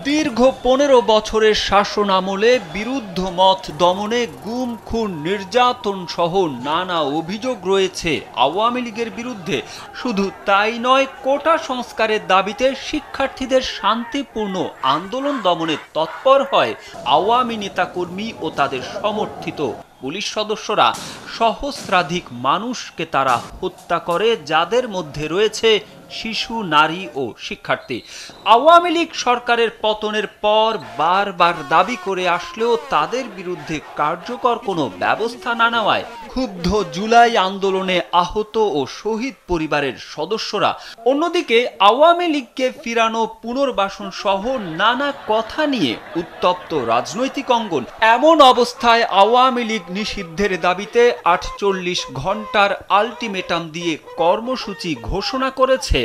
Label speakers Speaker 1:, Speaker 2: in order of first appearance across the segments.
Speaker 1: দীর্ঘ ১৫ বছরের শাসন আমলে বিরুদ্ধ মত দমনে গুম, খুন, নির্যাতন সহ নানা অভিযোগ রয়েছে আওয়ামী লীগের বিরুদ্ধে। শুধু তাই নয়, কোটা সংস্কারের দাবিতে শিক্ষার্থীদের শান্তিপূর্ণ আন্দোলন দমনে তৎপর হয় আওয়ামী নেতাকর্মী ও তাদের সমর্থিত পুলিশ সদস্যরা। সহস্রাধিক মানুষকে তারা হত্যা করে, যাদের মধ্যে রয়েছে শিশু, নারী ও শিক্ষার্থী। আওয়ামী লীগ সরকারের পতনের পর বারবার দাবি করে আসলেও তাদের বিরুদ্ধে কার্যকর কোনো ব্যবস্থা না নেওয়ায় ক্ষুব্ধ জুলাই আন্দোলনে আহত ও শহীদ পরিবারের সদস্যরা। অন্যদিকে আওয়ামী লীগকে ফিরানো, পুনর্বাসন সহ নানা কথা নিয়ে উত্তপ্ত রাজনৈতিক অঙ্গন। এমন অবস্থায় আওয়ামী লীগ নিষিদ্ধের দাবিতে ৪৮ ঘন্টার আলটিমেটাম দিয়ে কর্মসূচি ঘোষণা করেছে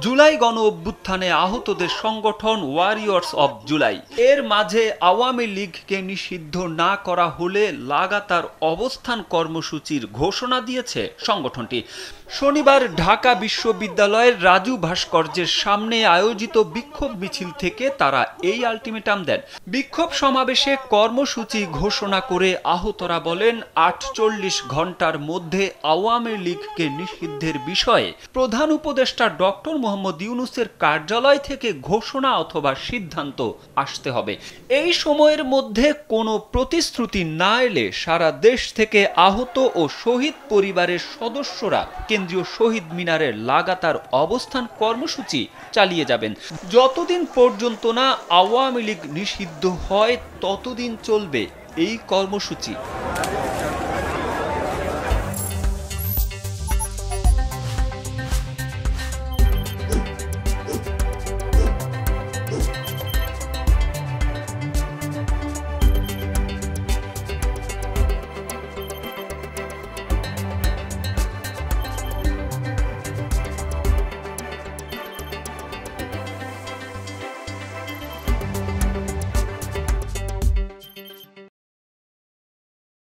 Speaker 1: জুলাই গণ অভ্যুত্থানে আহতদের সংগঠন ওয়ারিয়র্স অব জুলাই। এর মাঝে আওয়ামী লীগকে নিষিদ্ধ না করা হলে লাগাতার অবস্থান কর্মসূচির ঘোষণা দিয়েছে সংগঠনটি। শনিবার ঢাকা বিশ্ববিদ্যালয়ের রাজু ভাস্কর্যের সামনে আয়োজিত বিক্ষোভ মিছিল থেকে তারা এই আলটিমেটাম দেন। বিক্ষোভ সমাবেশে কর্মসূচি ঘোষণা করে আহতরা বলেন, ৪৮ ঘন্টার মধ্যে আওয়ামী লীগকে নিষিদ্ধের বিষয়ে প্রধান উপদেষ্টা ডক্টর মোহাম্মদ ইউনূসের কার্যালয় থেকে ঘোষণা অথবা সিদ্ধান্ত আসতে হবে। এই সময়ের মধ্যে কোনো প্রতিশ্রুতি না এলে সারা দেশ থেকে আহত ও শহীদ পরিবারের সদস্যরা কেন্দ্রীয় শহীদ মিনারের লাগাতার অবস্থান কর্মসূচি চালিয়ে যাবেন। যতদিন পর্যন্ত না আওয়ামী লীগ নিষিদ্ধ হয় ততদিন চলবে এই কর্মসূচি।